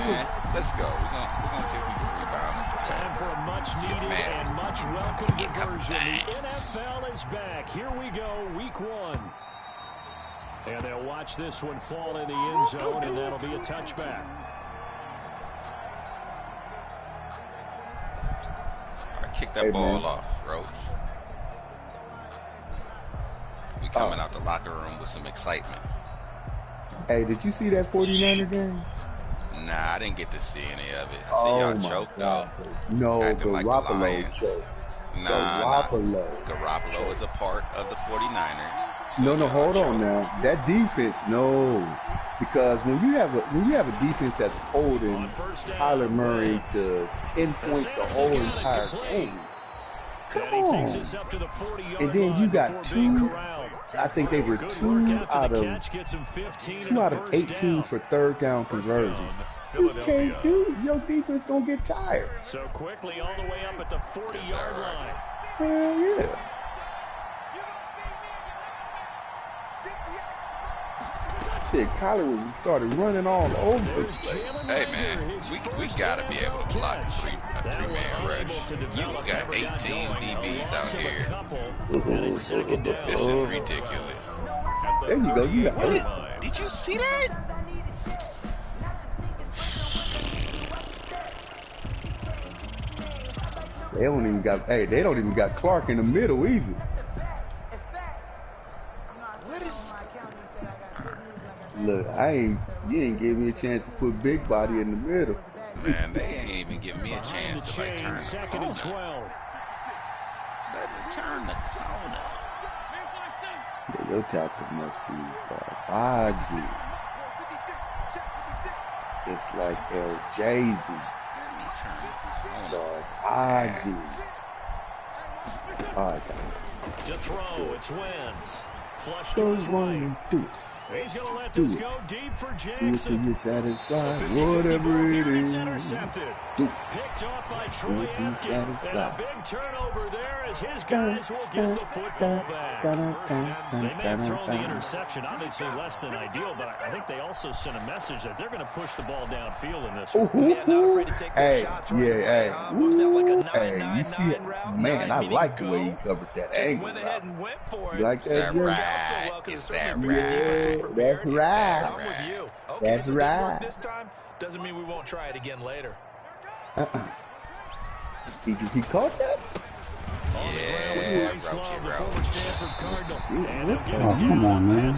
man. Let's go. We're gonna see if we can rebound. Time for a much-needed and much-welcome diversion. The NFL is back. Here we go, week 1. And they'll watch this one fall in the end zone, and that'll be a touchback. Kick that ball off, Roach. We coming out the locker room with some excitement. Hey, did you see that 49er game? Nah, I didn't get to see any of it. I see y'all choked though. No, Garoppolo choked. Garoppolo is a part of the 49ers. So no, hold on now. That defense, no. Because when you have a defense that's holding Kyler Murray to 10 points the whole entire game, come on. And then you got two. I think they were 2 out of 18 for third down conversion. You can't do. Your defense gonna get tired. So quickly, all the way up at the 40-yard line. Hell yeah. Shit, Kyler started running all over the place. Hey man, we gotta be able to block a three-man rush. You got 18 DBs out here. This is ridiculous. There you go. You got it. Did you see that? They don't even got Clark in the middle either. What is? Look, you ain't give me a chance to put Big Body in the middle. Man, they ain't even give me a chance to like turn the corner. Let me turn the corner. Yeah, your tackles must be garbage. Just like El Jay-Z. Let me turn the corner. Garbage. All right, guys. To throw, it's Wentz. Flush to Go his run, do it. He's going to let this go deep for Do it Jackson. till you're satisfied, whatever it is. Intercepted. Do it. Picked off by Do Troy it till you're Apke. And a satisfied. big turnover there as his guys will get the football back. They may have thrown the interception, obviously less than ideal, but I think they also sent a message that they're going to push the ball downfield in this one. Hey, you see it, man, I like the way you covered that angle. You like that, Jim? Is that right? Yeah, that's right. I'm with you. Okay, That's so it didn't right. work this time doesn't mean we won't try it again later. He caught that? Yeah, Roachy Roach. Come on, man.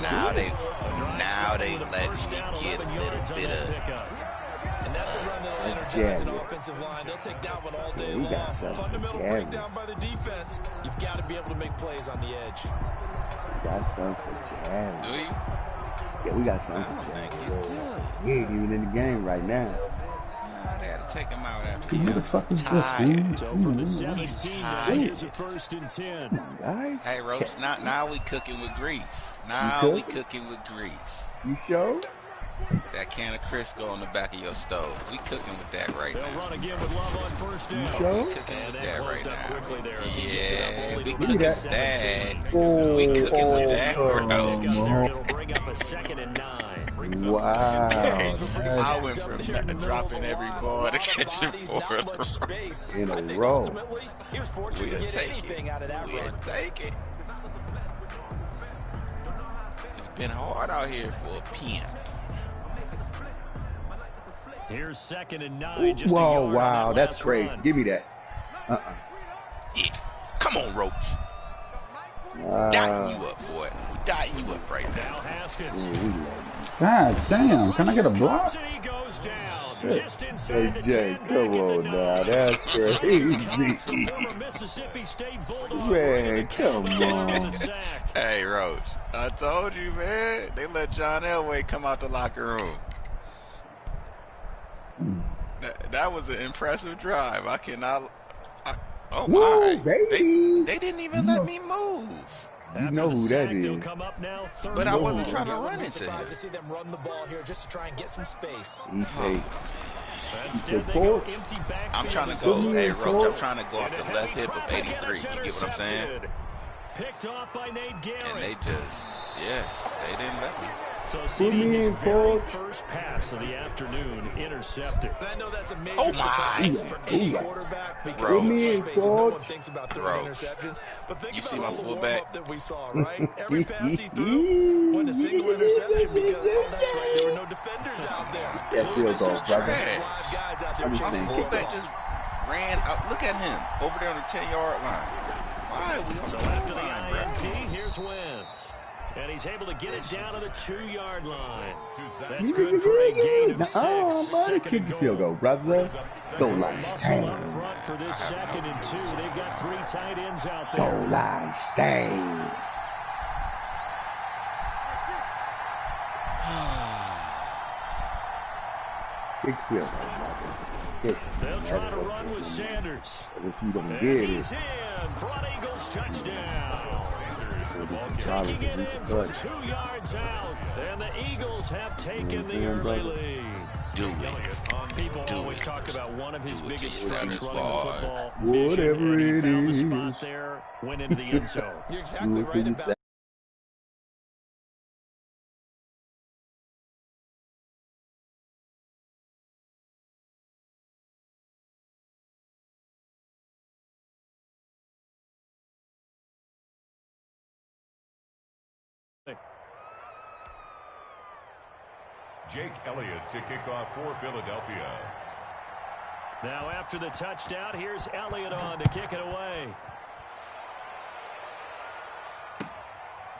Now they let me get a little bit of. And that's a run that'll energize an offensive line. They'll take that one all day long. Fundamental breakdown by the defense. You've got to be able to make plays on the edge. We got something for Jazz. Do you? Yeah, we got something for Jazz. He ain't even in the game right now. Nah, they had to take him out after Who the fuck is this, dude? So from the 17, here's a 1st and 10. Guys, Hey, Roach, now we cooking with grease. Now we cooking with grease. you sure? That can of Crisco on the back of your stove. We cooking with that right They'll now. run again with Love on 1st down. Sure? We cooking with that right now. Quickly there as he gets it up Yeah, only we to cooking the with 17. that. We cooking with that, bro. It'll bring up a 2nd and 9. Wow. I went from dropping every ball to catching 4 In a row. We'll take it. We'll take it. It's been hard out here for a pimp. Here's 2nd and 9. Just Whoa, wow, that's crazy. Give me that. Yeah. Come on, Roach. Dotting you up, boy. We dotting you up right now. Now Haskins. God damn, can I get a block? He goes down. Just Hey, inside the Jay, 10. come on now. That's crazy. Former Mississippi State Bulldog. Man, come on. Hey, Roach. I told you, man. They let John Elway come out the locker room. That was an impressive drive. I cannot. Oh my! Whoa, baby. They didn't even let me move. You know who that is. But I wasn't trying to run into him. To see them run the ball here just to try and get some space. He said, "Coach, I'm trying to go. Hey, Roach, I'm trying to go off the left hip of 83. You get what I'm saying? Picked off by Nate Garrett. And they just, they didn't let me. So CD, his very first pass of the afternoon intercepted. And I know that's a major surprise for any quarterback because no one thinks about throwing interceptions. But think about all the warm-up that we saw, right? Every pass he threw went a single interception because, that's right, there were no defenders out there. Yes, we'll go, brother. Fullback just ran out. Look at him over there on the 10-yard line. Why are we on so after the INT, here's Wentz. And he's able to get it down to the 2-yard line. That's good for a gain of 6. Buddy, kick the field goal, brother. Goal line stand. Up front for this 2nd and 2. They've got 3 tight ends out there. Goal line stand. Kick field goal, brother. They'll try to run with Sanders. If you don't get and it. He's in. Front Eagles touchdown. Taking it in for 2 yards out. And the Eagles have taken the early lead. People always talk about one of his biggest strengths running the football. Whatever it found the is. spot there, went into the end zone. You're exactly right about Jake Elliott to kick off for Philadelphia. Now after the touchdown, here's Elliott on to kick it away.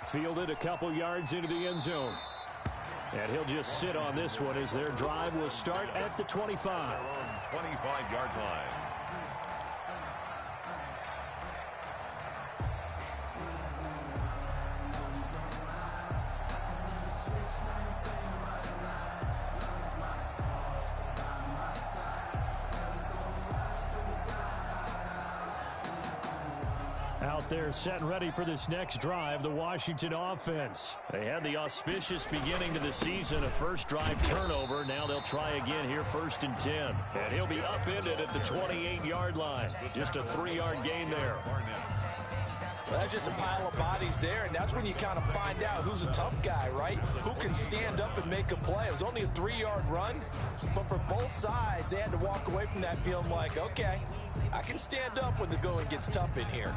Fielded a couple yards into the end zone. And he'll just sit on this one as their drive will start at the 25. 25-yard line. Out there set and ready for this next drive, the Washington offense. They had the auspicious beginning to the season, a first drive turnover. Now they'll try again here, 1st and 10. And he'll be upended at the 28-yard line. Just a 3-yard gain there. Well, that's just a pile of bodies there, and that's when you kind of find out who's a tough guy, right? Who can stand up and make a play. It was only a 3-yard run, but for both sides, they had to walk away from that feeling like, okay, I can stand up when the going gets tough in here.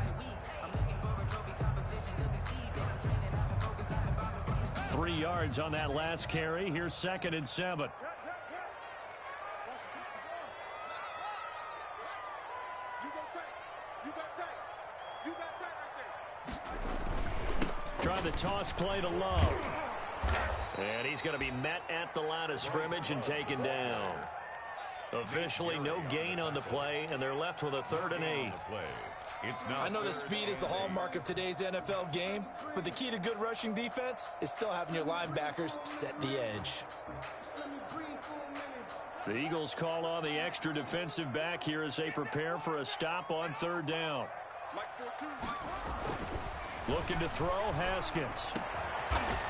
3 yards on that last carry. Here's 2nd and 7. Trying the toss play to Love. And he's going to be met at the line of scrimmage and taken down. Officially no gain on the play, and they're left with a 3rd and 8. I know that speed is the hallmark of today's NFL game, but the key to good rushing defense is still having your linebackers set the edge. The Eagles call on the extra defensive back here as they prepare for a stop on 3rd down. Looking to throw, Haskins.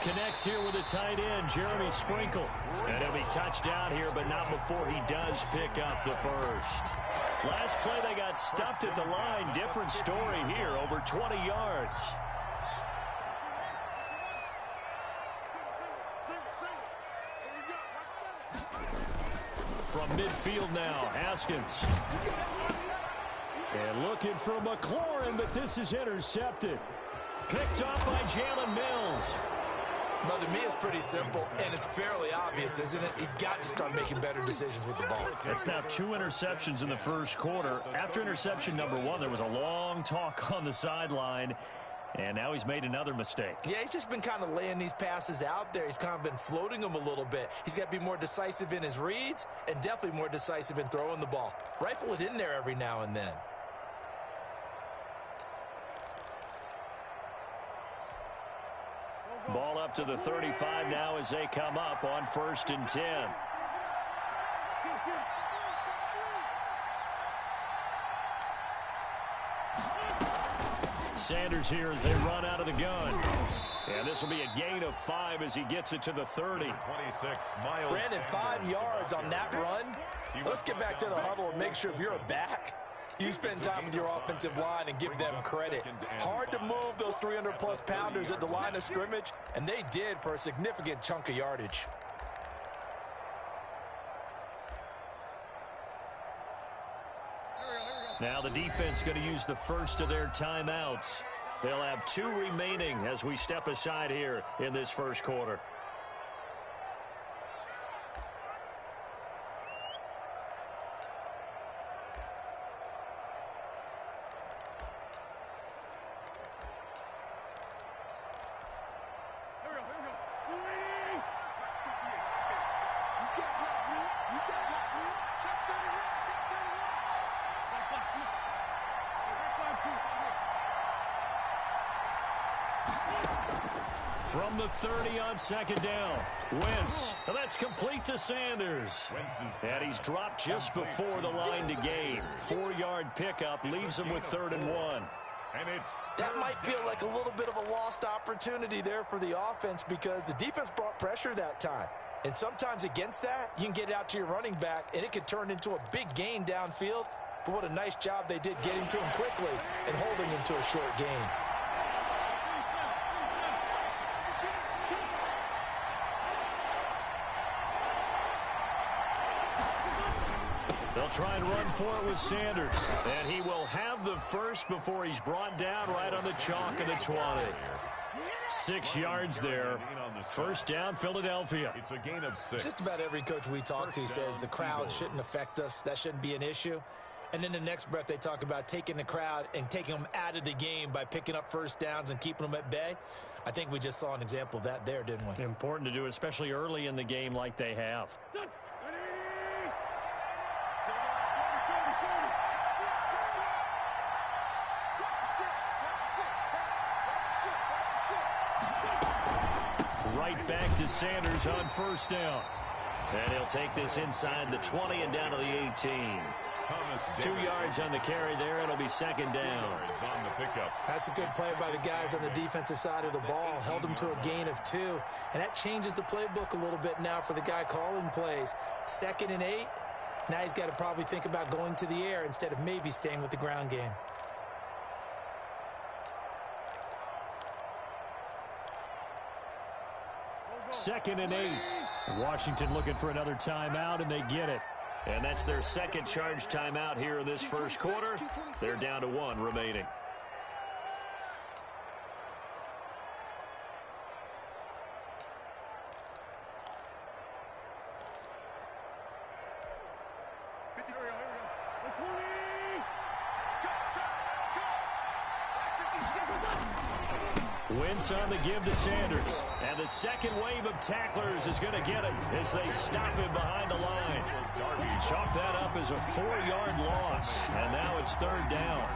Connects here with a tight end, Jeremy Sprinkle. And he'll be touched down here, but not before he does pick up the first. Last play, they got stuffed at the line. Different story here, over 20 yards. From midfield now, Haskins. And looking for McLaurin, but this is intercepted. Picked up by Jalen Mills. But to me, it's pretty simple, and it's fairly obvious, isn't it? He's got to start making better decisions with the ball. It's now 2 interceptions in the first quarter. After interception number 1, there was a long talk on the sideline, and now he's made another mistake. Yeah, he's just been kind of laying these passes out there. He's kind of been floating them a little bit. He's got to be more decisive in his reads and definitely more decisive in throwing the ball. Rifle it in there every now and then. Ball up to the 35 now as they come up on 1st and 10. Sanders here as they run out of the gun. And this will be a gain of 5 as he gets it to the 30. 26 miles. Brandon, 5 yards on that run. Let's get back to the huddle and make sure if you're a back, You spend time with your offensive line and give them credit. Hard to move those 300-plus pounders at the line of scrimmage, and they did for a significant chunk of yardage. Now the defense going to use the first of their timeouts. They'll have 2 remaining as we step aside here in this first quarter. From the 30 on second down, Wentz. And that's complete to Sanders. And he's dropped just before the line to gain. 4-yard pickup leaves him with 3rd and 1. That might feel like a little bit of a lost opportunity there for the offense because the defense brought pressure that time. And sometimes against that, you can get out to your running back, and it could turn into a big gain downfield. But what a nice job they did getting to him quickly and holding him to a short gain. They'll try and run for it with Sanders. And he will have the first before he's brought down right on the chalk of the 20. 6 yards there. First down, Philadelphia. It's a gain of 6. Just about every coach we talk to says the crowd shouldn't affect us. That shouldn't be an issue. And then the next breath they talk about taking the crowd and taking them out of the game by picking up first downs and keeping them at bay. I think we just saw an example of that there, didn't we? Important to do, especially early in the game like they have. Right back to Sanders on first down. And he'll take this inside the 20 and down to the 18. 2 yards on the carry there. It'll be second down. On the pickup. That's a good play by the guys on the defensive side of the ball. Held them to a gain of 2. And that changes the playbook a little bit now for the guy calling plays. 2nd and 8. Now he's got to probably think about going to the air instead of maybe staying with the ground game. Second and 8. Washington looking for another timeout, and they get it. And that's their second charge timeout here in this first quarter. They're down to 1 remaining. Wentz on the give to Sanders. And the second wave of tacklers is going to get him as they stop him behind the line. Chalk that up as a 4-yard loss. And now it's 3rd down.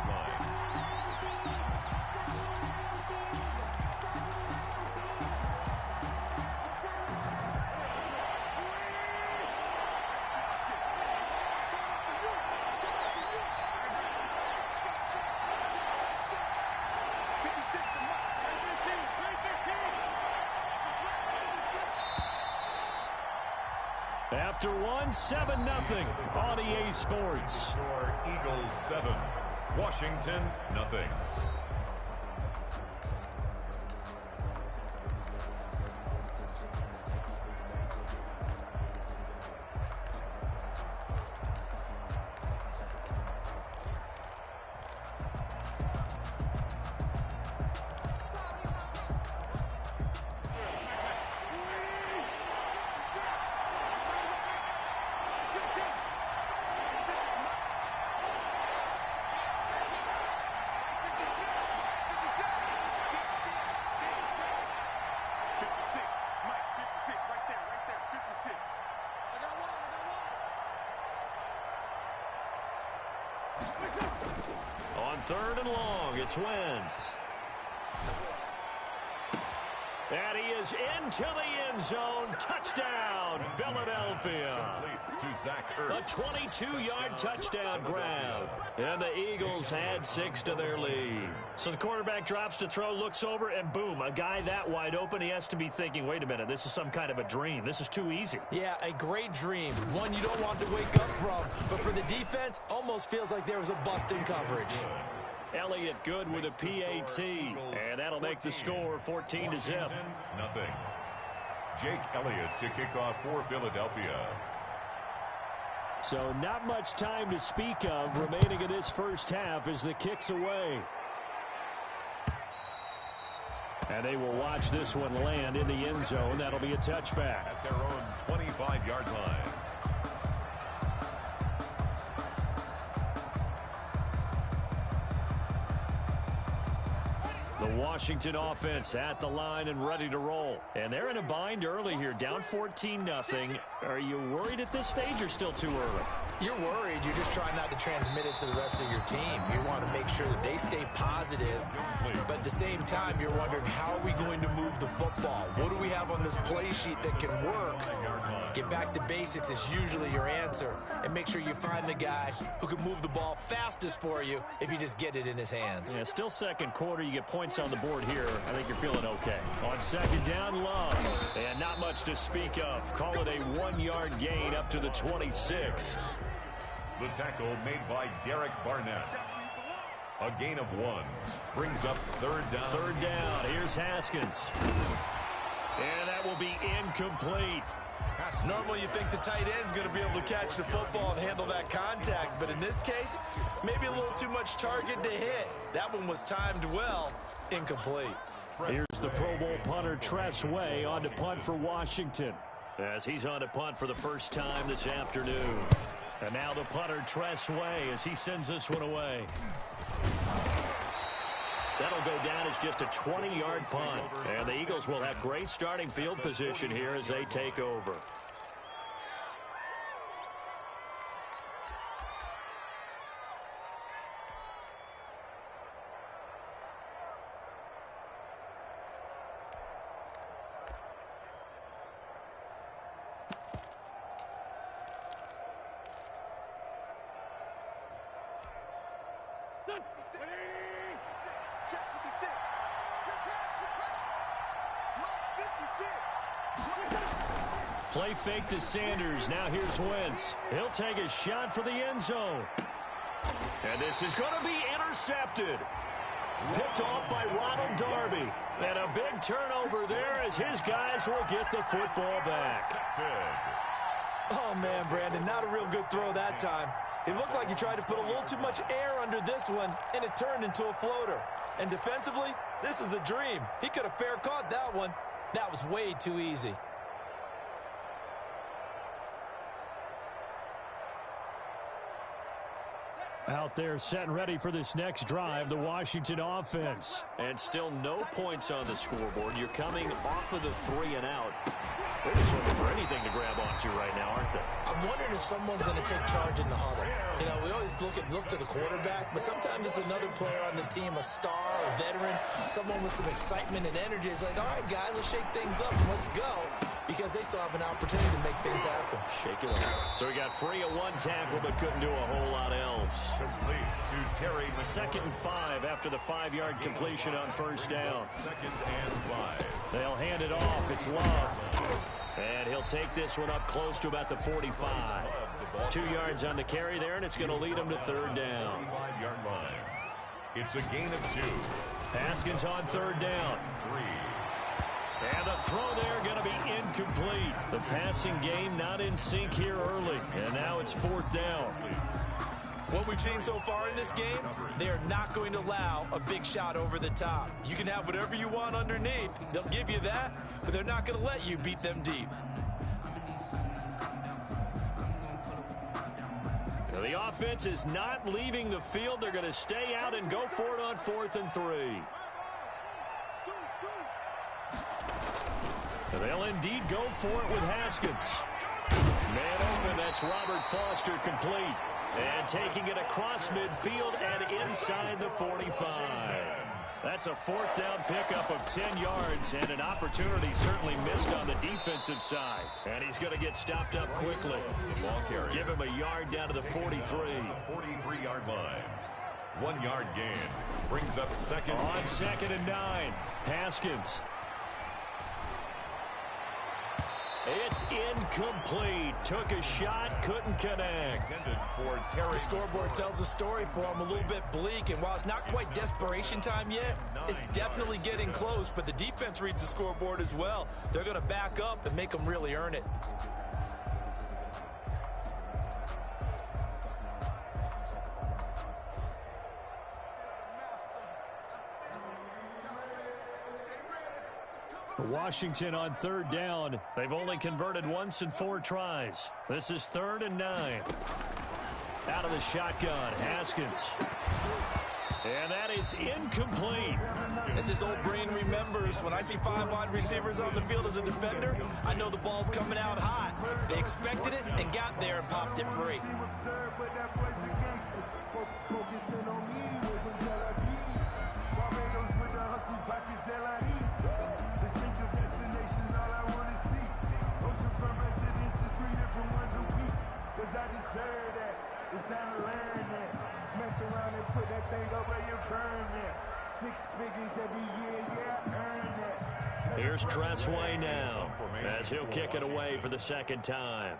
After 1, 7-0 on EA Sports. Score Eagles 7, Washington nothing. On 3rd and long, it's Wentz. And he is into the end zone. Touchdown, Philadelphia. A 22-yard touchdown grab. And the Eagles add 6 to their lead. So the quarterback drops to throw, looks over, and boom, a guy that wide open, he has to be thinking, wait a minute, this is some kind of a dream. This is too easy. Yeah, a great dream. One you don't want to wake up from. But for the defense, almost feels like there was a bust in coverage. Elliott good with a PAT, and that'll make the score 14-0. Nothing. Jake Elliott to kick off for Philadelphia. So not much time to speak of remaining in this first half as the kick's away. And they will watch this one land in the end zone. That'll be a touchback. At their own 25-yard line. The Washington offense at the line and ready to roll. And they're in a bind early here, down 14-0. Are you worried at this stage or still too early? You're worried. You're just trying not to transmit it to the rest of your team. You want to make sure that they stay positive. But at the same time, you're wondering, how are we going to move the football? What do we have on this play sheet that can work? Get back to basics is usually your answer. And make sure you find the guy who can move the ball fastest for you if you just get it in his hands. Yeah, still second quarter. You get points on the board here. I think you're feeling okay. On second down, Love. And not much to speak of. Call it a 1-yard gain up to the 26. The tackle made by Derek Barnett. A gain of 1. Brings up third down. Third down. Here's Haskins. And that will be incomplete. Normally you think the tight end's going to be able to catch the football and handle that contact. But in this case, maybe a little too much target to hit. That one was timed well. Incomplete. Here's the Pro Bowl punter Tress Way on to punt for Washington. As he's on to punt for the first time this afternoon. And now the punter Tress Way as he sends this one away. That'll go down as just a 20-yard punt. And the Eagles will have great starting field position here as they take over. Play fake to Sanders. Now here's Wentz. He'll take a shot for the end zone. And this is going to be intercepted. Picked off by Ronald Darby. And a big turnover there as his guys will get the football back. Oh, man, Brandon, not a real good throw that time. It looked like he tried to put a little too much air under this one, and it turned into a floater. And defensively, this is a dream. He could have fair caught that one. That was way too easy. Out there set and ready for this next drive, the Washington offense. And still no points on the scoreboard. You're coming off of the 3 and out. They're just looking for anything to grab onto right now, aren't they? I'm wondering if someone's going to take charge in the huddle. You know, we always look to the quarterback, but sometimes it's another player on the team, a star, a veteran, someone with some excitement and energy. It's like, all right, guys, let's shake things up and let's go, because they still have an opportunity to make things happen. Shake it up. So he got free of 1 tackle, but couldn't do a whole lot else. Complete to Terry McLaurin. 2nd and 5 after the 5-yard completion on first down. 2nd and 5. They'll hand it off. It's Love. And he'll take this one up close to about the 45. 2 yards on the carry there, and it's going to lead him to third down. 5-yard line. It's a gain of 2. Haskins on third down. 3. And the throw there going to be incomplete. The passing game not in sync here early. And now it's 4th down. What we've seen so far in this game, they are not going to allow a big shot over the top. You can have whatever you want underneath. They'll give you that, but they're not going to let you beat them deep. Now the offense is not leaving the field. They're going to stay out and go for it on 4th and 3. They'll indeed go for it with Haskins. Man open, that's Robert Foster complete. And taking it across midfield and inside the 45. That's a 4th down pickup of 10 yards, and an opportunity certainly missed on the defensive side. And he's going to get stopped up quickly. Give him a yard down to the 43. 43-yard line. 1 yard gain. Brings up second. On 2nd and 9. Haskins. It's incomplete. Took a shot, couldn't connect. The scoreboard tells the story for him, a little bit bleak, and while it's not quite desperation time yet, it's definitely getting close, but the defense reads the scoreboard as well. They're going to back up and make them really earn it. Washington on 3rd down. They've only converted once in 4 tries. This is 3rd and 9. Out of the shotgun, Haskins. And that is incomplete. As his old brain remembers, when I see 5 wide receivers on the field as a defender, I know the ball's coming out hot. They expected it and got there and popped it free. Here's Tressway now, as he'll kick it away for the 2nd time.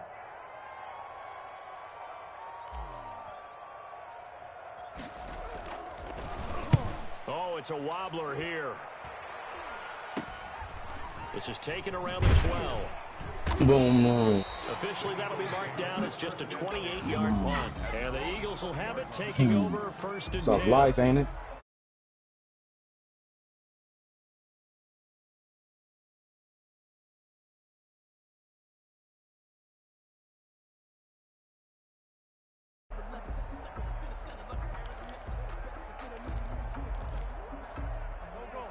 Oh, it's a wobbler here. This is taken around the 12. Boom. Officially, that'll be marked down as just a 28-yard punt. And the Eagles will have it, taking over 1st and 10. Tough life, ain't it?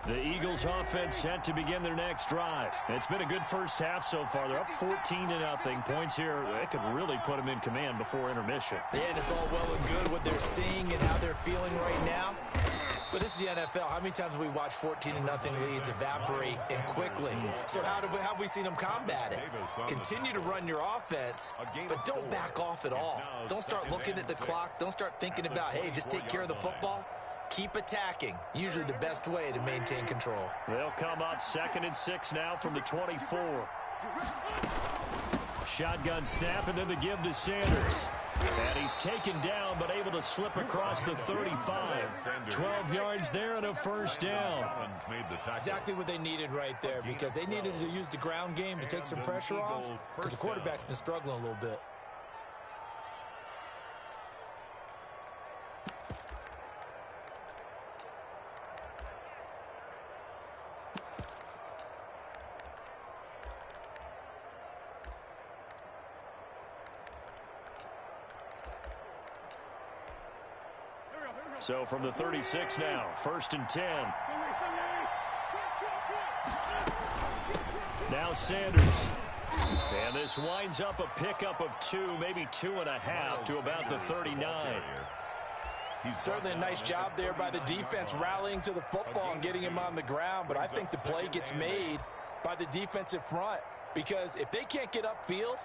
The Eagles offense set to begin their next drive. It's been a good first half so far. They're up 14-0. Points here, they could really put them in command before intermission. Yeah, and it's all well and good what they're seeing and how they're feeling right now. But this is the NFL. How many times have we watched 14-0 leads evaporate and quickly? So how have we seen them combat it? Continue to run your offense, but don't back off at all. Don't start looking at the clock. Don't start thinking about, hey, just take care of the football. Keep attacking. Usually the best way to maintain control. They'll come up 2nd and 6 now from the 24. Shotgun snap and then the give to Sanders. And he's taken down but able to slip across the 35. 12 yards there and a 1st down. Exactly what they needed right there, because they needed to use the ground game to take some pressure off, because the quarterback's been struggling a little bit. So from the 36 now, 1st and 10. Now Sanders. And this winds up a pickup of 2, maybe 2.5 to about the 39. Certainly a nice job there by the defense rallying to the football and getting him on the ground, but I think the play gets made by the defensive front, because if they can't get upfield,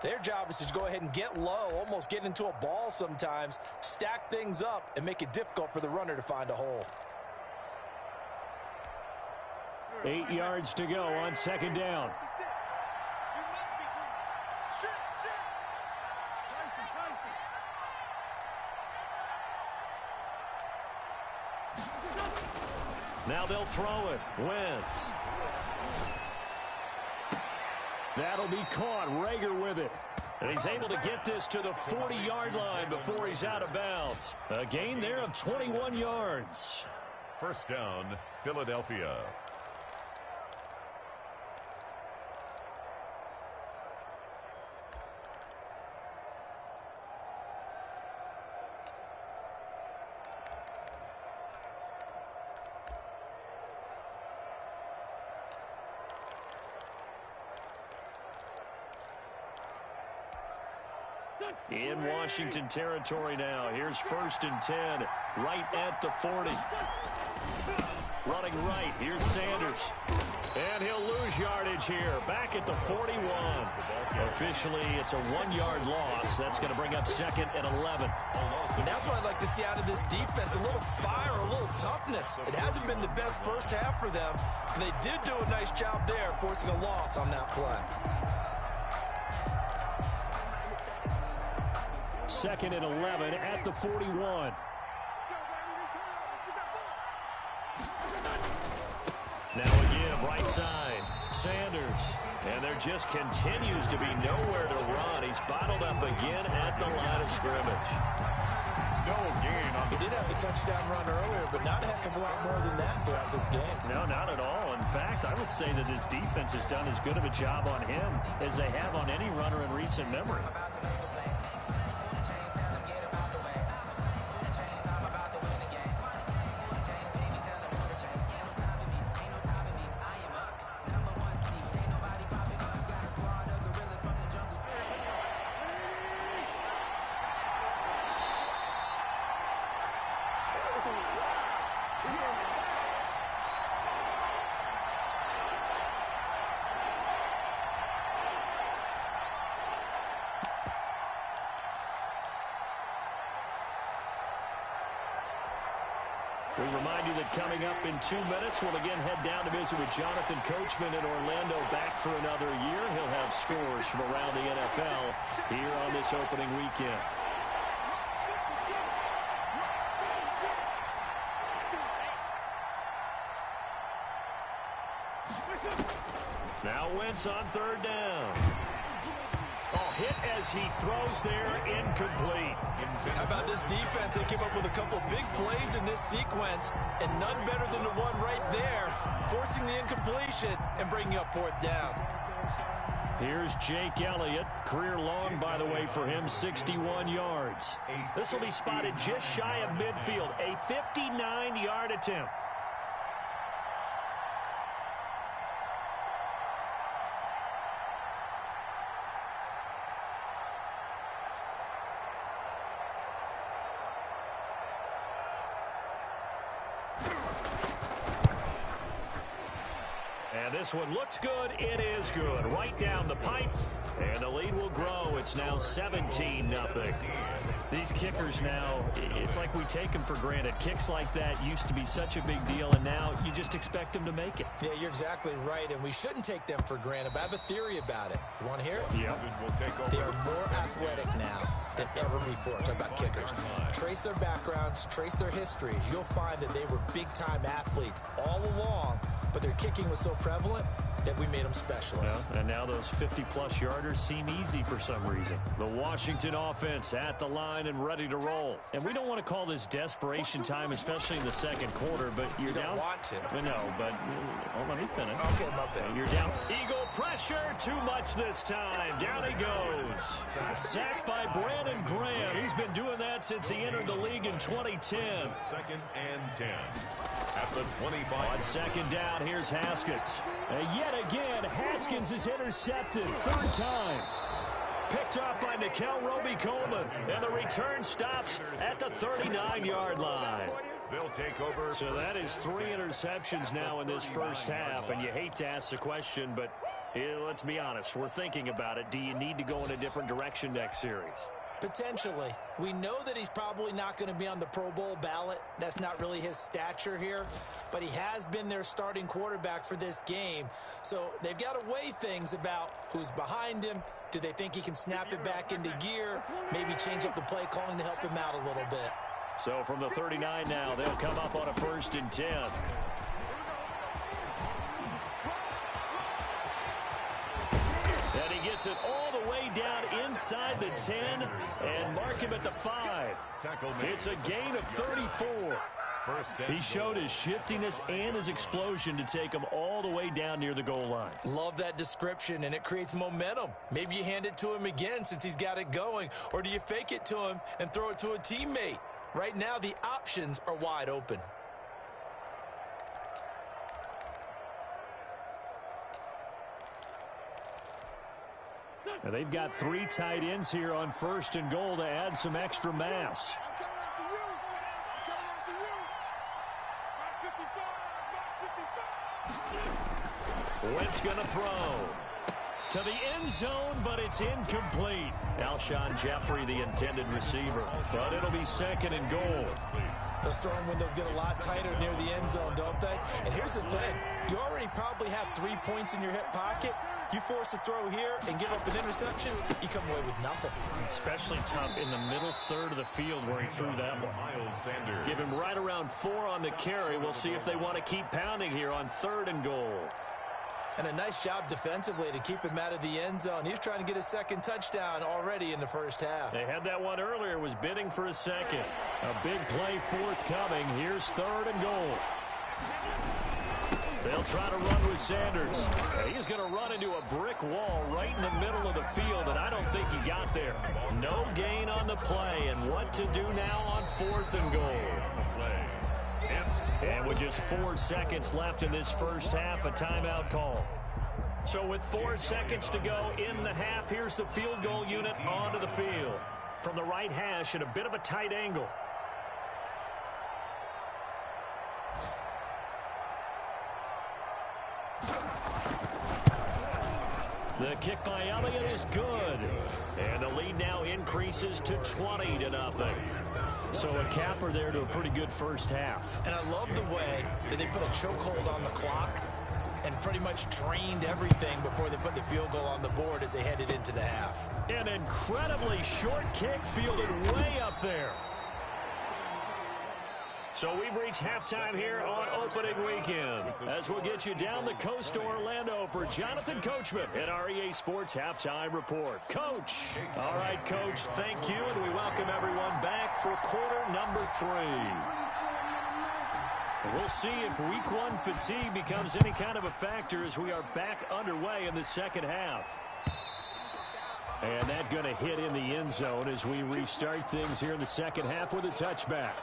their job is to go ahead and get low, almost get into a ball sometimes, stack things up, and make it difficult for the runner to find a hole. 8 yards to go on 2nd down. Now they'll throw it. Wentz. That'll be caught. Rager with it. And he's able to get this to the 40-yard line before he's out of bounds. A gain there of 21 yards. 1st down, Philadelphia. In Washington territory now. Here's 1st and 10, right at the 40. Running right, here's Sanders. And he'll lose yardage here, back at the 41. Officially, it's a 1-yard loss. That's going to bring up 2nd and 11. And that's what I'd like to see out of this defense, a little fire, a little toughness. It hasn't been the best first half for them. They did do a nice job there, forcing a loss on that play. 2nd and 11 at the 41. Now a give, right side. Sanders. And there just continues to be nowhere to run. He's bottled up again at the line of scrimmage. No gain. He did have the touchdown run earlier, but not a heck of a lot more than that throughout this game. No, not at all. In fact, I would say that his defense has done as good of a job on him as they have on any runner in recent memory. We remind you that coming up in 2 minutes, we'll again head down to visit with Jonathan Coachman in Orlando, back for another year. He'll have scores from around the NFL here on this opening weekend. Now Wentz on 3rd down. Hit as he throws there, incomplete. How about this defense? They came up with a couple big plays in this sequence, and none better than the one right there, forcing the incompletion and bringing up 4th down. Here's Jake Elliott. Career long, by the way, for him, 61 yards. This will be spotted just shy of midfield, a 59-yard attempt. And this one looks good. It is good. Right down the pipe. And the lead will grow. It's now 17-0. These kickers now, it's like we take them for granted. Kicks like that used to be such a big deal, and now you just expect them to make it. Yeah, you're exactly right, and we shouldn't take them for granted. But I have a theory about it. You want to hear it? Yeah. They are more athletic now than ever before. Talk about kickers. Trace their backgrounds, trace their histories. You'll find that they were big-time athletes all along, but their kicking was so prevalent that we made them specialists. Yeah, and now those 50-plus yarders seem easy for some reason. The Washington offense at the line and ready to roll. And we don't want to call this desperation time, especially in the second quarter, but you're down. You don't want to. No, but let me finish. Okay, my bad. You're down. Eagle pressure, too much this time. Down he goes. Sacked by Brandon Graham. He's been doing that since he entered the league in 2010. 2nd and 10. At the 25. On 2nd down, here's Haskins. And yet again, Haskins is intercepted. 3rd time. Picked up by Nikel Roby-Coleman. And the return stops at the 39-yard line. They'll take over. So that is 3 interceptions now in this first half. And you hate to ask the question, but let's be honest. We're thinking about it. Do you need to go in a different direction next series? Potentially. We know that he's probably not going to be on the Pro Bowl ballot. That's not really his stature here. But he has been their starting quarterback for this game. So they've got to weigh things about who's behind him. Do they think he can snap it back into gear? Maybe change up the play calling to help him out a little bit. So from the 39 now, they'll come up on a 1st and 10. And he gets it all the way down inside the 10 and mark him at the 5. It's a gain of 34. He showed his shiftiness and his explosion to take him all the way down near the goal line. Love that description, and it creates momentum. Maybe you hand it to him again since he's got it going, or do you fake it to him and throw it to a teammate? Right now, the options are wide open. Now they've got 3 tight ends here on 1st and goal to add some extra mass. Wentz going to throw to the end zone, but it's incomplete. Alshon Jeffrey, the intended receiver, but it'll be 2nd and goal. Those throwing windows get a lot tighter near the end zone, don't they? And here's the thing. You already probably have 3 points in your hip pocket. You force a throw here and give up an interception, you come away with nothing. Especially tough in the middle third of the field where he threw that one. Give him right around 4 on the carry. We'll see if they want to keep pounding here on 3rd and goal. And a nice job defensively to keep him out of the end zone. He's trying to get his 2nd touchdown already in the first half. They had that one earlier, was bidding for a 2nd. A big play forthcoming. Here's 3rd and goal. They'll try to run with Sanders. And he's going to run into a brick wall right in the middle of the field, and I don't think he got there. No gain on the play, and what to do now on 4th and goal. And with just 4 seconds left in this first half, a timeout call. So with 4 seconds to go in the half, here's the field goal unit onto the field. From the right hash at a bit of a tight angle. The kick by Elliott is good. And the lead now increases to 20-0. So a capper there to a pretty good first half. And I love the way that they put a chokehold on the clock and pretty much drained everything before they put the field goal on the board as they headed into the half. An incredibly short kick fielded way up there. So we've reached halftime here on opening weekend. As we'll get you down the coast to Orlando for Jonathan Coachman at our EA Sports Halftime Report. Coach. All right, Coach, thank you, and we welcome everyone back for quarter number 3. We'll see if week 1 fatigue becomes any kind of a factor as we are back underway in the second half. And that going to hit in the end zone as we restart things here in the second half with a touchback.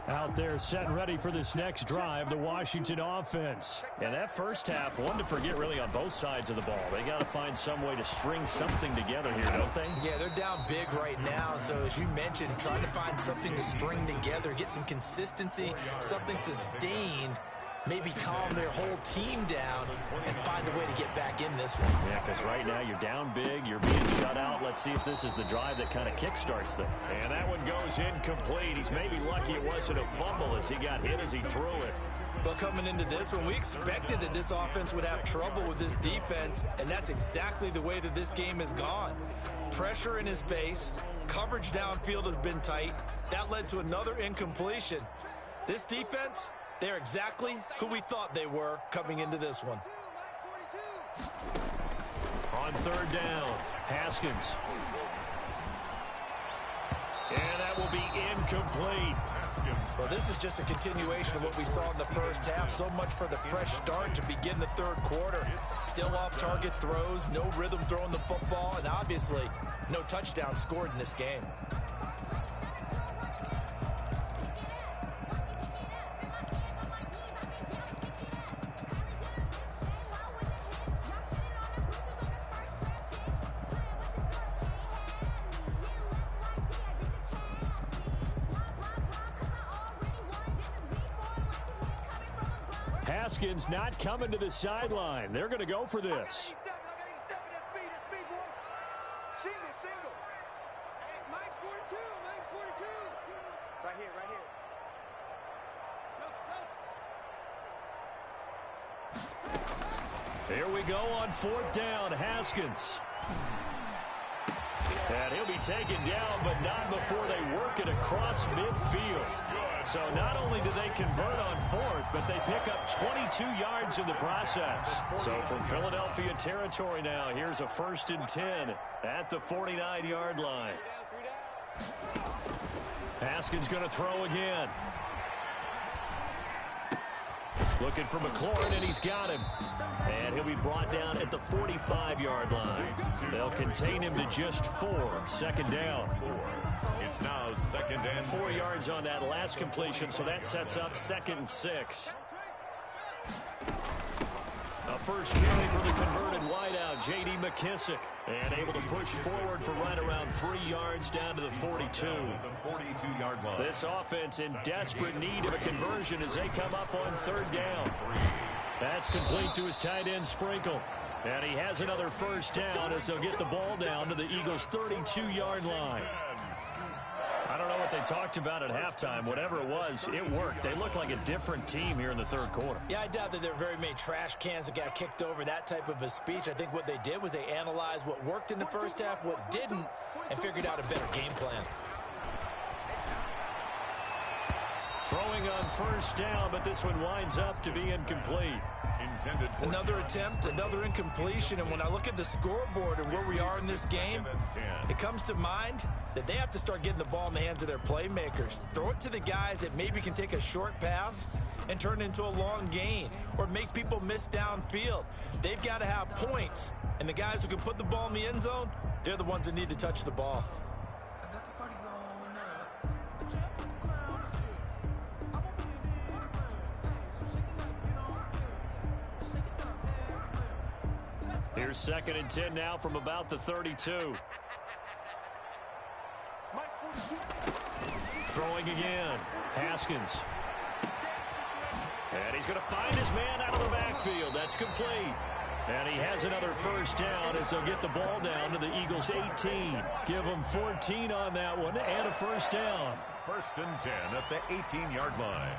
Out there set and ready for this next drive, the Washington offense. And that first half, one to forget really on both sides of the ball. They got to find some way to string something together here, don't they? Yeah, they're down big right now. So as you mentioned, trying to find something to string together, get some consistency, something sustained, maybe calm their whole team down and find a way to get back in this one. Yeah, because right now you're down big, you're being shut out. Let's see if this is the drive that kind of kickstarts them. And that one goes incomplete. He's maybe lucky it wasn't a fumble as he got hit as he threw it. Well, coming into this one, we expected that this offense would have trouble with this defense, and that's exactly the way that this game has gone. Pressure in his face, coverage downfield has been tight. That led to another incompletion. This defense, they're exactly who we thought they were coming into this one. On 3rd down, Haskins. And that will be incomplete. Well, this is just a continuation of what we saw in the first half. So much for the fresh start to begin the 3rd quarter. Still off-target throws, no rhythm throwing the football, and obviously no touchdown scored in this game. Haskins not coming to the sideline. They're going to go for this. Right here. Here we go on 4th down, Haskins. And he'll be taken down, but not before they work it across midfield. So not only do they convert on 4th, but they pick up 22 yards in the process. So from Philadelphia territory now, here's a 1st and 10 at the 49-yard line. Haskins going to throw again. Looking for McLaurin, and he's got him. And he'll be brought down at the 45-yard line. They'll contain him to just 4. 2nd down. It's now 2nd and 4 yards on that last completion, so that sets up 2nd and 6. A first carry for the converted wideout, J.D. McKissick. And able to push forward for right around 3 yards down to the 42. The 42-yard line. This offense in desperate need of a conversion as they come up on 3rd down. That's complete to his tight end, Sprinkle. And he has another first down as they'll get the ball down to the Eagles' 32-yard line. I don't know what they talked about at halftime. Whatever it was, it worked. They look like a different team here in the 3rd quarter. Yeah, I doubt that there are very many trash cans that got kicked over, that type of a speech. I think what they did was they analyzed what worked in the first half, what didn't, and figured out a better game plan. Throwing on first down, but this one winds up to be incomplete. Another attempt, another incompletion, and when I look at the scoreboard and where we are in this game, it comes to mind that they have to start getting the ball in the hands of their playmakers. Throw it to the guys that maybe can take a short pass and turn it into a long gain or make people miss downfield. They've got to have points, and the guys who can put the ball in the end zone, they're the ones that need to touch the ball. Here's 2nd and 10 now from about the 32. Throwing again. Haskins. And he's going to find his man out of the backfield. That's complete. And he has another first down as they'll get the ball down to the Eagles' 18. Give them 14 on that one and a first down. 1st and 10 at the 18-yard line.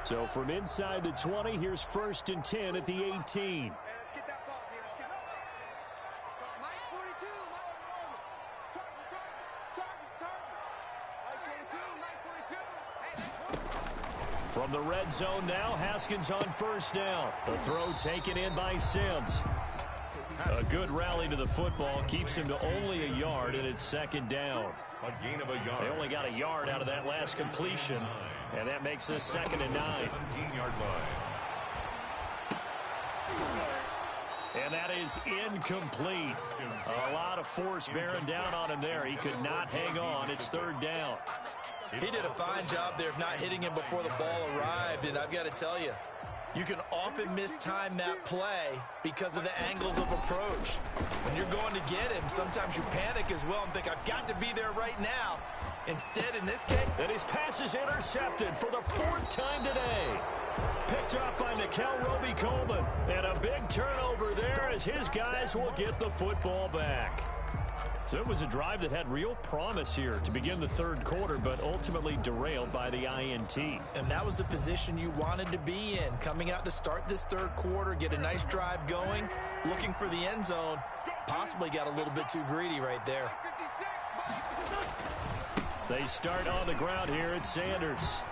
So from inside the 20, here's 1st and 10 at the 18. Let's get that ball here. Let's get it. Mike 42, target. Mike 42. From the red zone now, Haskins on first down. The throw taken in by Sims. A good rally to the football keeps him to only a yard, and it's 2nd down. A gain of a yard. They only got a yard out of that last completion, and that makes this 2nd and 9. 17-yard line. And that is incomplete. A lot of force bearing down on him there. He could not hang on. It's 3rd down. He did a fine job there of not hitting him before the ball arrived, and I've got to tell you, you can often mistime that play because of the angles of approach. When you're going to get him, sometimes you panic as well and think, I've got to be there right now. Instead, in this case... And his pass is intercepted for the 4th time today. Picked off by Nickel Roby-Coleman. And a big turnover there as his guys will get the football back. So it was a drive that had real promise here to begin the 3rd quarter, but ultimately derailed by the INT. And that was the position you wanted to be in. Coming out to start this 3rd quarter, get a nice drive going, looking for the end zone. Possibly got a little bit too greedy right there. They start on the ground here at Sanders.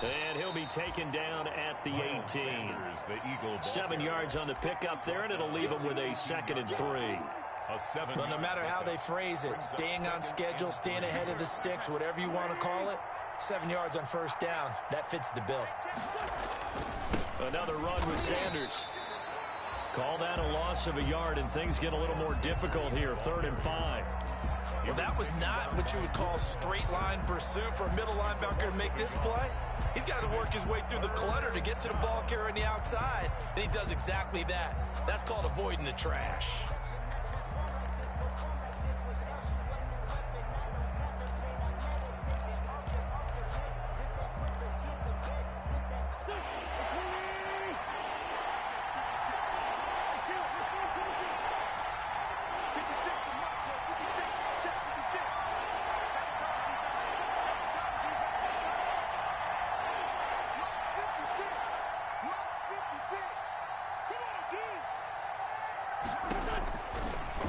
And he'll be taken down at the 18. 7 yards on the pickup there, and it'll leave him with a 2nd and 3. But no matter how they phrase it, staying on schedule, staying ahead of the sticks, whatever you want to call it, 7 yards on first down, that fits the bill. Another run with Sanders. Call that a loss of a yard, and things get a little more difficult here, 3rd and 5. Well, that was not what you would call straight line pursuit for a middle linebacker to make this play. He's got to work his way through the clutter to get to the ball carrier on the outside, and he does exactly that. That's called avoiding the trash.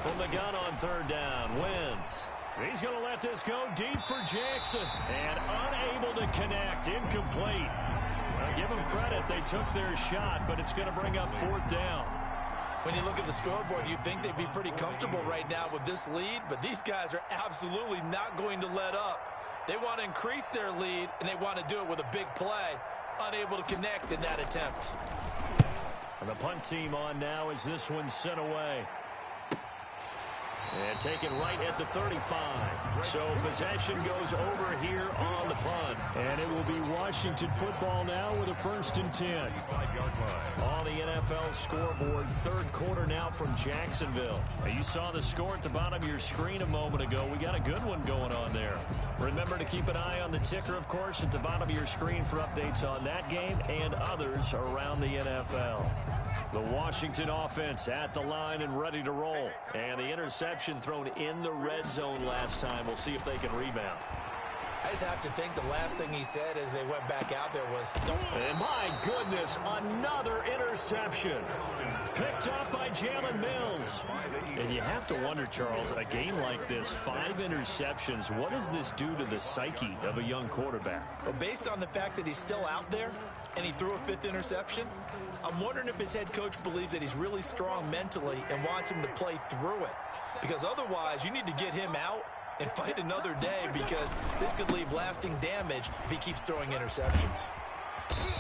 From the gun on 3rd down, Wentz. He's going to let this go deep for Jackson. And unable to connect, incomplete. Well, give them credit, they took their shot, but it's going to bring up 4th down. When you look at the scoreboard, you'd think they'd be pretty comfortable right now with this lead, but these guys are absolutely not going to let up. They want to increase their lead, and they want to do it with a big play. Unable to connect in that attempt. And the punt team on now as this one's sent away. And taken right at the 35. So possession goes over here on the punt. And it will be Washington football now with a 1st and 10. On the NFL scoreboard, 3rd quarter now from Jacksonville. You saw the score at the bottom of your screen a moment ago. We got a good one going on there. Remember to keep an eye on the ticker, of course, at the bottom of your screen for updates on that game and others around the NFL. The Washington offense at the line and ready to roll. And the interception thrown in the red zone last time. We'll see if they can rebound. I just have to think the last thing he said as they went back out there was, don't. And my goodness, another interception. Picked up by Jalen Mills. And you have to wonder, Charles, a game like this, 5 interceptions, what does this do to the psyche of a young quarterback? Well, based on the fact that he's still out there and he threw a 5th interception, I'm wondering if his head coach believes that he's really strong mentally and wants him to play through it. Because otherwise, you need to get him out and fight another day, because this could leave lasting damage if he keeps throwing interceptions.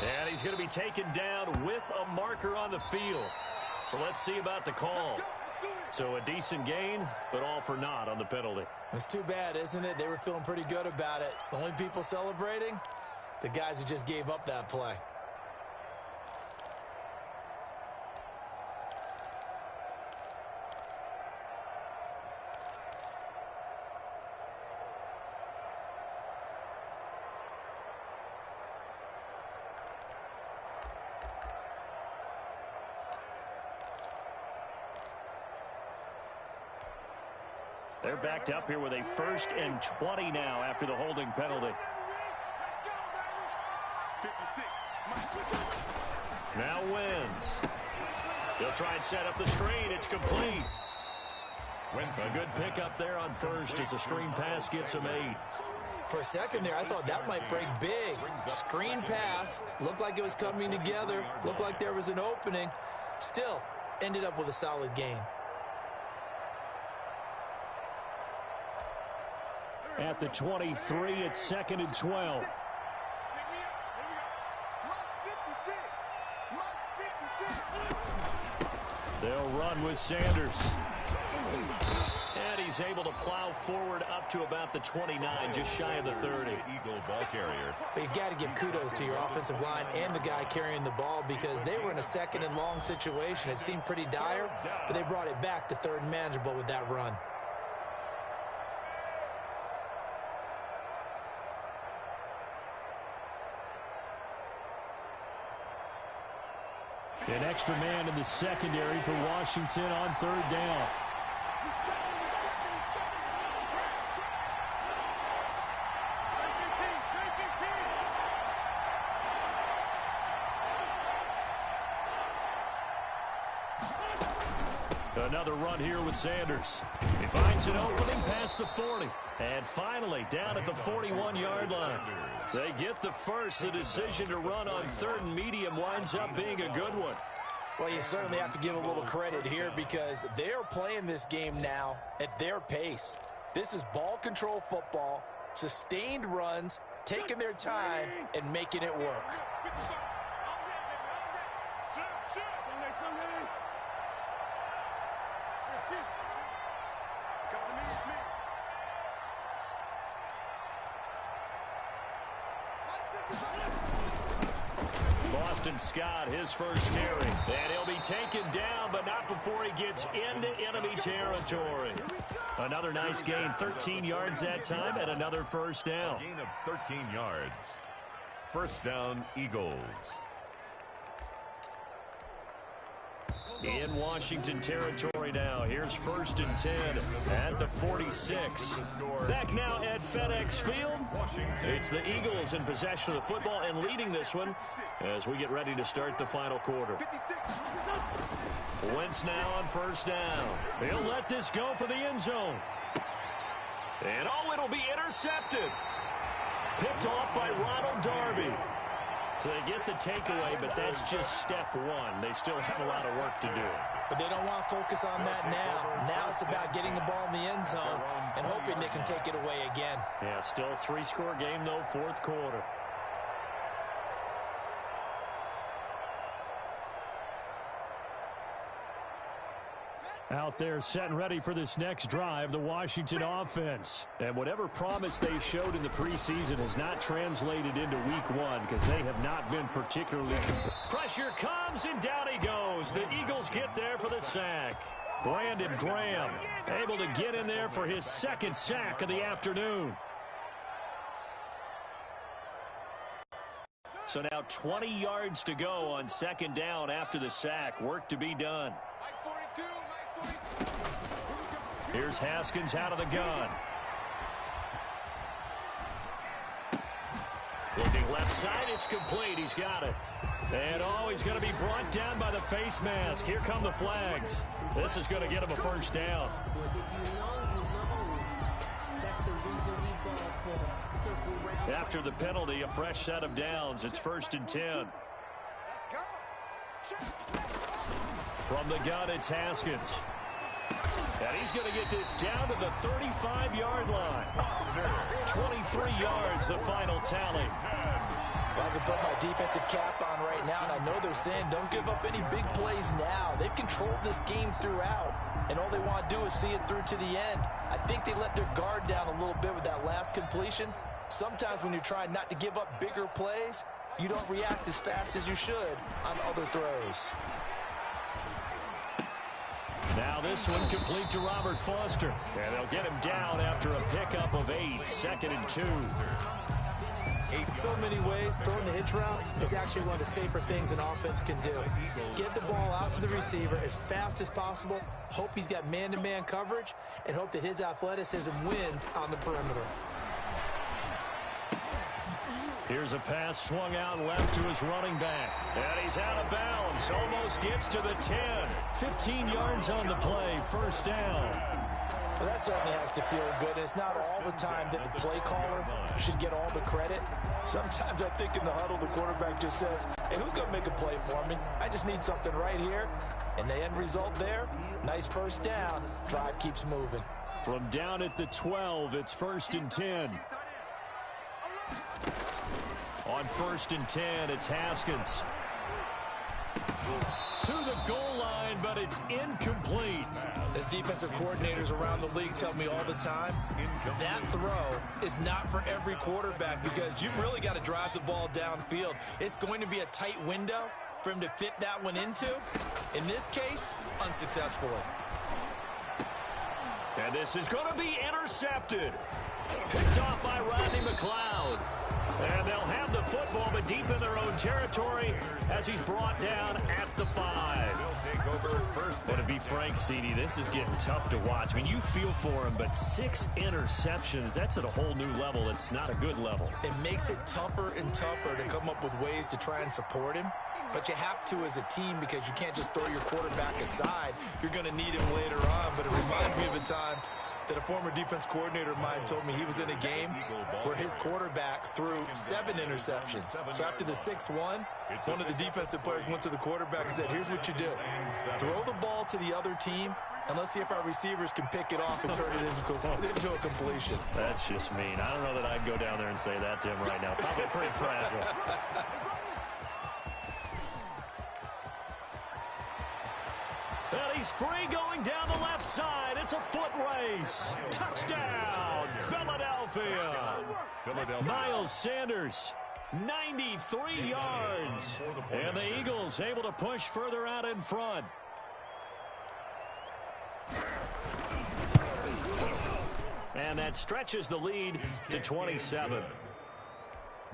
And he's going to be taken down with a marker on the field. So let's see about the call. So a decent gain, but all for naught on the penalty. It's too bad, isn't it? They were feeling pretty good about it. The only people celebrating, the guys who just gave up that play. They're backed up here with a 1st and 20 now after the holding penalty. Now wins. He'll try and set up the screen. It's complete. A good pickup there on 1st as a screen pass gets him 8. For a second there, I thought that might break big. Screen pass. Looked like it was coming together. Looked like there was an opening. Still, ended up with a solid gain. At the 23, it's 2nd and 12. They'll run with Sanders. And he's able to plow forward up to about the 29, just shy of the 30. Eagle ball carrier. But you've got to give kudos to your offensive line and the guy carrying the ball, because they were in a 2nd and long situation. It seemed pretty dire, but they brought it back to 3rd and manageable with that run. An extra man in the secondary for Washington on 3rd down. Another run here with Sanders. He finds an opening past the 40. And finally, down at the 41-yard line. They get the first. The decision to run on 3rd and medium winds up being a good one. Well, you certainly have to give a little credit here, because they are playing this game now at their pace. This is ball control football, sustained runs, taking their time, and making it work. Boston Scott, his first carry. And he'll be taken down, but not before he gets into enemy territory. Another nice gain, 13 yards that time, and another 1st down. A gain of 13 yards. 1st down, Eagles. In Washington territory now. Here's 1st and 10 at the 46. Back now at FedEx Field. It's the Eagles in possession of the football and leading this one as we get ready to start the final quarter. Wentz now on 1st down. He'll let this go for the end zone. And it'll be intercepted. Picked off by Ronald Darby. So they get the takeaway, but that's just step one. They still have a lot of work to do. But they don't want to focus on that now. Now it's about getting the ball in the end zone and hoping they can take it away again. Yeah, still a 3-score game, though, fourth quarter. Out there set and ready for this next drive, the Washington offense. And whatever promise they showed in the preseason has not translated into week one because they have not been particularly Pressure comes, and down he goes. The Eagles get there for the sack. Brandon Graham able to get in there for his second sack of the afternoon. So now 20 yards to go on second down after the sack. Work to be done. Here's Haskins out of the gun. Looking left side, it's complete. He's got it. And he's going to be brought down by the face mask. Here come the flags. This is going to get him a first down. After the penalty, a fresh set of downs. It's 1st and 10. From the gun, it's Haskins. And he's going to get this down to the 35-yard line. 23 yards, the final tally. Well, I can put my defensive cap on right now, and I know they're saying don't give up any big plays now. They've controlled this game throughout, and all they want to do is see it through to the end. I think they let their guard down a little bit with that last completion. Sometimes when you're trying not to give up bigger plays, you don't react as fast as you should on other throws. Now this one complete to Robert Foster. And they'll get him down after a pickup of 8, 2nd and 2. In so many ways, throwing the hitch route is actually one of the safer things an offense can do. Get the ball out to the receiver as fast as possible, hope he's got man-to-man coverage, and hope that his athleticism wins on the perimeter. Here's a pass swung out left to his running back. And he's out of bounds. Almost gets to the 10. 15 yards on the play. First down. Well, that certainly has to feel good. And it's not all the time that the play caller should get all the credit. Sometimes I think in the huddle, the quarterback just says, hey, who's going to make a play for me? I just need something right here. And the end result there, nice first down. Drive keeps moving. From down at the 12, it's 1st and 10. On 1st and 10, it's Haskins. To the goal line, but it's incomplete. As defensive coordinators around the league tell me all the time, that throw is not for every quarterback because you've really got to drive the ball downfield. It's going to be a tight window for him to fit that one into. In this case, unsuccessfully. And this is going to be intercepted. Picked off by Rodney McLeod. And they'll have the football, but deep in their own territory as he's brought down at the 5. But to be frank, CD, this is getting tough to watch. I mean, you feel for him, but 6 interceptions, that's at a whole new level. It's not a good level. It makes it tougher and tougher to come up with ways to try and support him. But you have to as a team because you can't just throw your quarterback aside. You're going to need him later on. But it reminds me of a time that a former defense coordinator of mine told me he was in a game where his quarterback threw 7 interceptions. So after the 6th one of the defensive players went to the quarterback and said, here's what you do. Throw the ball to the other team, and let's see if our receivers can pick it off and turn it into a completion. That's just mean. I don't know that I'd go down there and say that to him right now. Probably pretty fragile. Well, he's free going down the left side. It's a foot race. Touchdown, Philadelphia. Miles Sanders, 93 yards. And the Eagles able to push further out in front. And that stretches the lead to 27.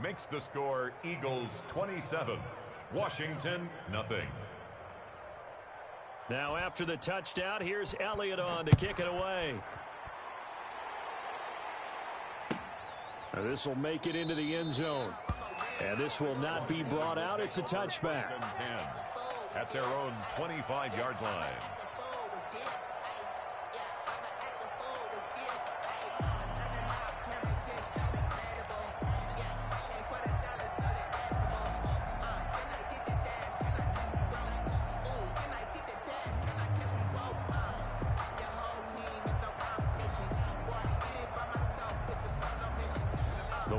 Makes the score Eagles 27. Washington, nothing. Now after the touchdown, here's Elliott on to kick it away. This will make it into the end zone. And this will not be brought out. It's a touchback. At their own 25-yard line.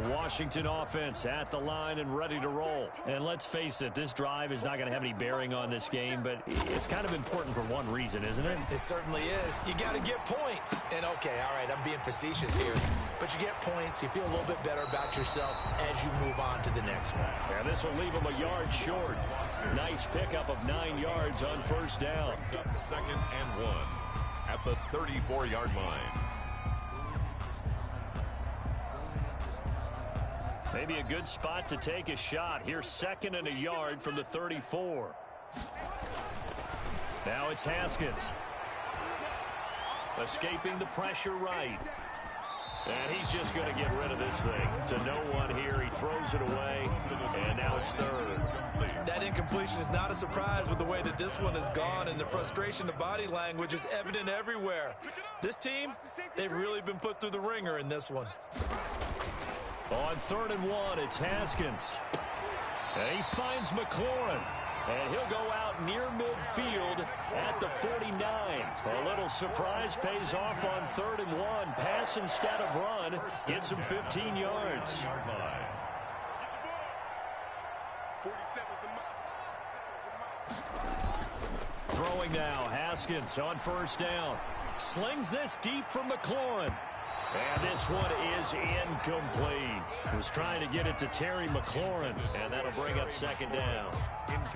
Washington offense at the line and ready to roll. And let's face it, this drive is not going to have any bearing on this game, but it's kind of important for one reason, isn't it? It certainly is. You got to get points. And, okay, all right, I'm being facetious here. But you get points, you feel a little bit better about yourself as you move on to the next one. And this will leave them a yard short. Nice pickup of 9 yards on first down. Second and 1 at the 34-yard line. Maybe a good spot to take a shot. Here's 2nd and a yard from the 34. Now it's Haskins. Escaping the pressure right. And he's just going to get rid of this thing. To no one here. He throws it away. And now it's 3rd. That incompletion is not a surprise with the way that this one has gone, and the frustration, the body language is evident everywhere. This team, they've really been put through the ringer in this one. On 3rd and 1, it's Haskins. And he finds McLaurin. And he'll go out near midfield at the 49. A little surprise pays off on 3rd and 1. Pass instead of run. Gets him 15 yards. Throwing now, Haskins on 1st down. Slings this deep from McLaurin. And this one is incomplete. Was trying to get it to Terry McLaurin, and that'll bring up 2nd down.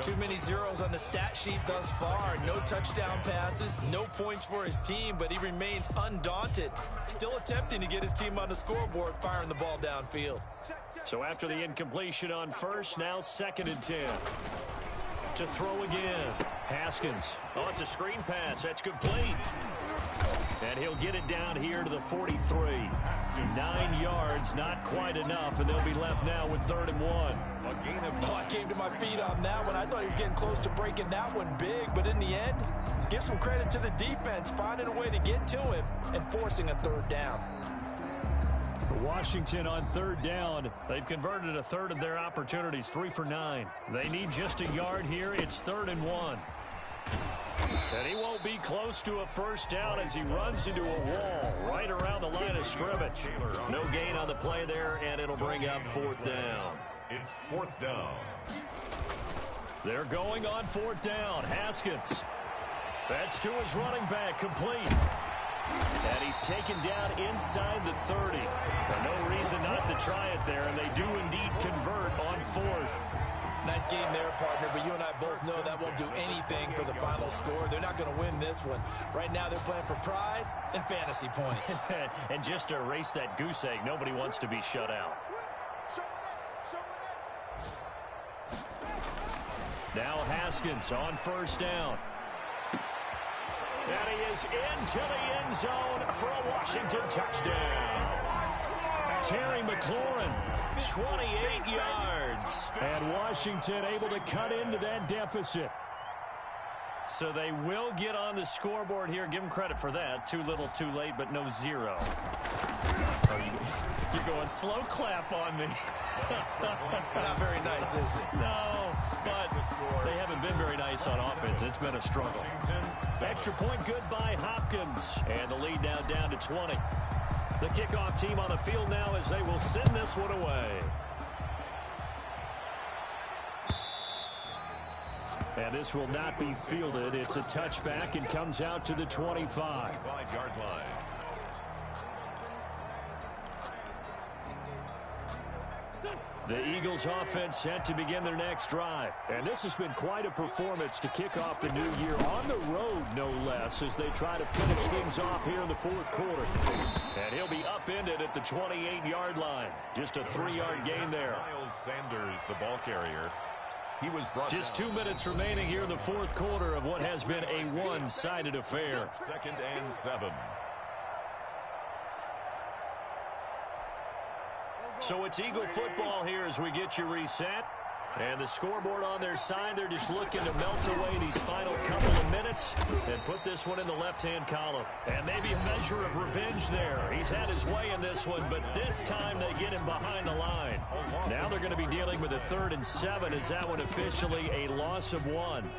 Too many zeros on the stat sheet thus far. No touchdown passes, no points for his team, but he remains undaunted. Still attempting to get his team on the scoreboard, firing the ball downfield. So after the incompletion on 1st, now 2nd and 10. To throw again. Haskins. Oh, it's a screen pass. That's complete. And he'll get it down here to the 43. 9 yards, not quite enough, and they'll be left now with 3rd and 1. Oh, I came to my feet on that one. I thought he was getting close to breaking that one big, but in the end, give some credit to the defense, finding a way to get to him and forcing a 3rd down. Washington on 3rd down. They've converted a 1/3 of their opportunities, 3 for 9. They need just a yard here. It's 3rd and 1. And he won't be close to a 1st down as he runs into a wall right around the line of scrimmage. No gain on the play there, and it'll bring up 4th down. It's 4th down. They're going on 4th down. Haskins. That's to his running back, complete. And he's taken down inside the 30. No reason not to try it there, and they do indeed convert on 4th. Nice game there, partner, but you and I both know that won't do anything for the final score. They're not going to win this one. Right now they're playing for pride and fantasy points. And just to erase that goose egg, nobody wants to be shut out. Now Haskins on 1st down. And he is into the end zone for a Washington touchdown. Terry McLaurin, 28 yards. And Washington able to cut into that deficit. So they will get on the scoreboard here. Give them credit for that. Too little, too late, but no 0. You're going slow clap on me. Not very nice, is it? No, but they haven't been very nice on offense. It's been a struggle. Extra point good by Hopkins. And the lead now down to 20. The kickoff team on the field now as they will send this one away. And this will not be fielded. It's a touchback and comes out to the 25. 5-yard line. The Eagles offense set to begin their next drive. And this has been quite a performance to kick off the new year on the road, no less, as they try to finish things off here in the 4th quarter. And he'll be upended at the 28-yard line. Just a 3-yard gain there. Miles Sanders, the ball carrier. He was brought Just down. 2 minutes remaining here in the 4th quarter of what has been a one-sided affair. 2nd and 7. So it's Eagle football here as we get you reset. And the scoreboard on their side, they're just looking to melt away these final couple of minutes and put this one in the left-hand column. And maybe a measure of revenge there. He's had his way in this one, but this time they get him behind the line. Now they're going to be dealing with a 3rd and 7. Is that one officially a loss of 1?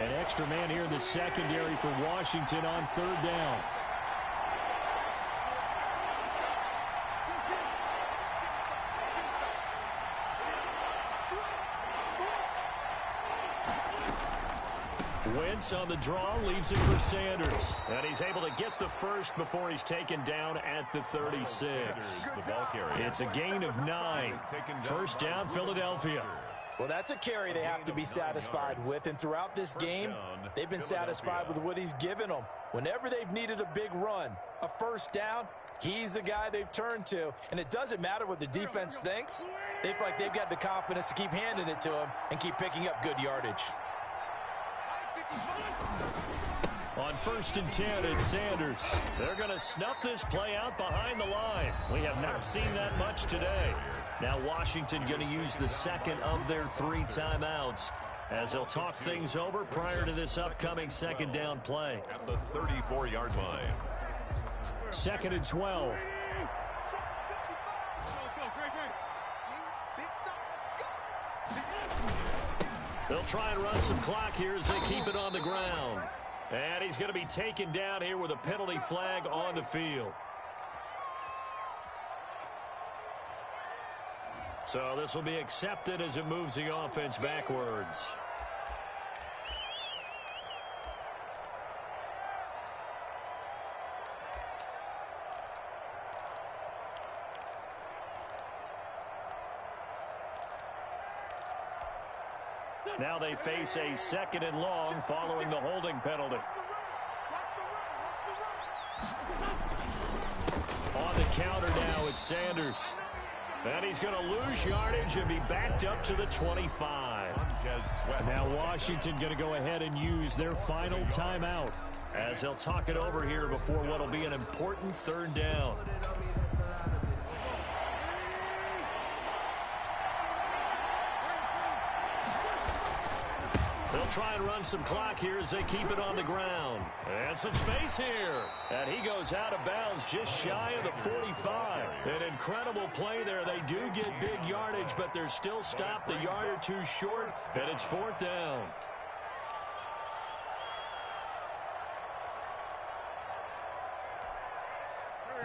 An extra man here in the secondary for Washington on third down. Wentz on the draw, leaves it for Sanders. And he's able to get the first before he's taken down at the 36. It's a gain of 9. First down, Philadelphia. Well, that's a carry they have to be satisfied with. And throughout this game, they've been satisfied with what he's given them. Whenever they've needed a big run, a first down, he's the guy they've turned to. And it doesn't matter what the defense thinks. They feel like they've got the confidence to keep handing it to him and keep picking up good yardage. On 1st and 10, it's Sanders. They're going to snuff this play out behind the line. We have not seen that much today. Now Washington going to use the second of their 3 timeouts as they'll talk things over prior to this upcoming second down play. At the 34-yard line. 2nd and 12. They'll try and run some clock here as they keep it on the ground. And he's going to be taken down here with a penalty flag on the field. So this will be accepted as it moves the offense backwards. Now they face a 2nd and long following the holding penalty. On the counter now, it's Sanders. And he's going to lose yardage and be backed up to the 25. Now Washington going to go ahead and use their final timeout as they'll talk it over here before what will be an important 3rd down. They'll try and run some clock here as they keep it on the ground. And some space here. And he goes out of bounds just shy of the 45. An incredible play there. They do get big yardage, but they're still stopped a yard or 2 short, and it's 4th down.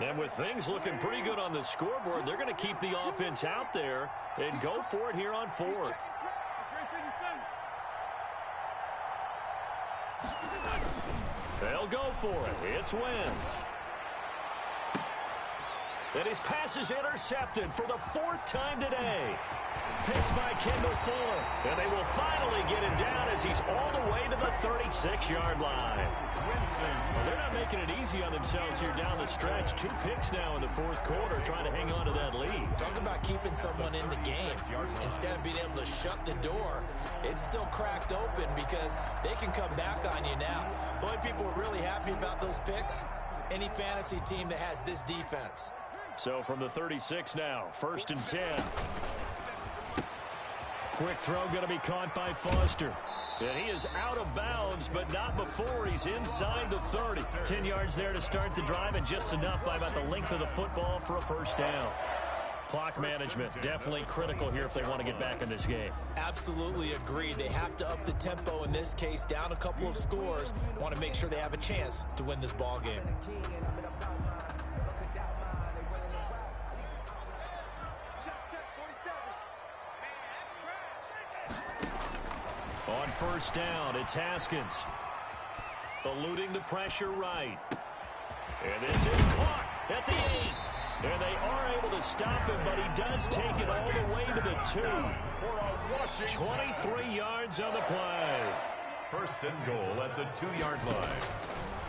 And with things looking pretty good on the scoreboard, they're going to keep the offense out there and go for it here on 4th. They'll go for it. It's Wentz. And his pass is intercepted for the 4th time today. Picked by Kendall Fuller. And they will finally get him down as he's all the way to the 36-yard line. Well, they're not making it easy on themselves here down the stretch. 2 picks now in the 4th quarter trying to hang on to that lead. Talk about keeping someone in the game. Instead of being able to shut the door, it's still cracked open because they can come back on you now. The only people who are really happy about those picks, any fantasy team that has this defense. So from the 36 now, 1st and 10. Quick throw going to be caught by Foster. And he is out of bounds, but not before he's inside the 30. 10 yards there to start the drive, and just enough by about the length of the football for a 1st down. Clock management, definitely critical here if they want to get back in this game. Absolutely agreed. They have to up the tempo in this case, down a couple of scores. Want to make sure they have a chance to win this ball game. On 1st down, it's Haskins. Eluding the pressure right. And this is caught at the 8. And they are able to stop him, but he does take it all the way to the 2. 23 yards on the play. 1st and goal at the 2-yard line.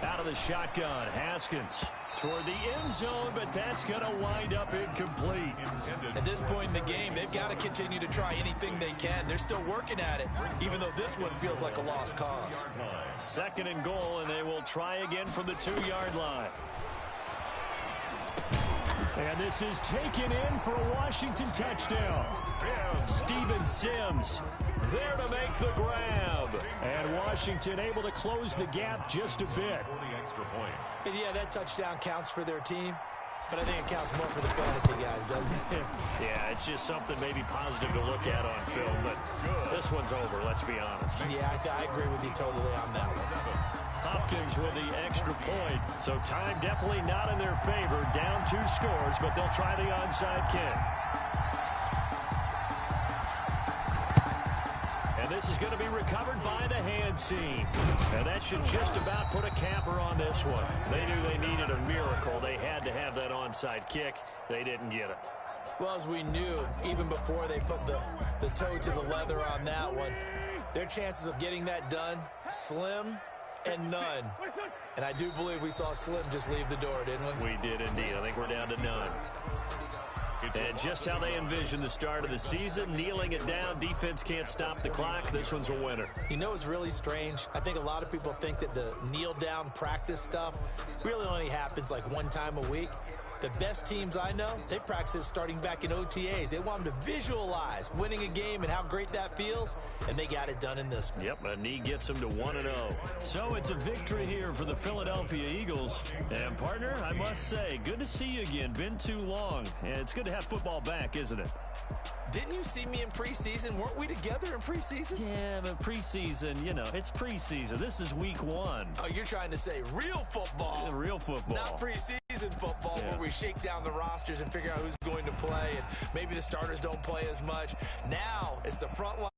Out of the shotgun, Haskins toward the end zone, but that's going to wind up incomplete. At this point in the game, they've got to continue to try anything they can. They're still working at it, even though this one feels like a lost cause. 2nd and goal, and they will try again from the 2-yard line. And this is taken in for a Washington touchdown. Steven Sims there to make the grab. And Washington able to close the gap just a bit. And yeah, that touchdown counts for their team. But I think it counts more for the fantasy guys, doesn't it? Yeah, it's just something maybe positive to look at on film, but this one's over, let's be honest. Yeah, I agree with you totally on that one. Hopkins with the extra point, so time definitely not in their favor. Down 2 scores, but they'll try the onside kick. And this is going to be recovered by the hands team. And that should just about put a capper on this one. They knew they needed a miracle. They had to have that onside kick. They didn't get it. Well, as we knew, even before they put the toe to the leather on that one, their chances of getting that done, slim and none. And I do believe we saw Slim just leave the door, didn't we? We did indeed. I think we're down to none. And just how they envisioned the start of the season, kneeling it down, defense can't stop the clock. This one's a winner. You know, it's really strange. I think a lot of people think that the kneel down practice stuff really only happens like one time a week. The best teams I know, they practice it starting back in OTAs. They want them to visualize winning a game and how great that feels, and they got it done in this one. Yep, a knee gets them to 1-0. So it's a victory here for the Philadelphia Eagles. And, partner, I must say, good to see you again. Been too long. And it's good to have football back, isn't it? Didn't you see me in preseason? Weren't we together in preseason? Yeah, but preseason, you know, it's preseason. This is week 1. Oh, you're trying to say real football. Yeah, real football. Not preseason football, where we shake down the rosters and figure out who's going to play, and maybe the starters don't play as much. Now it's the front line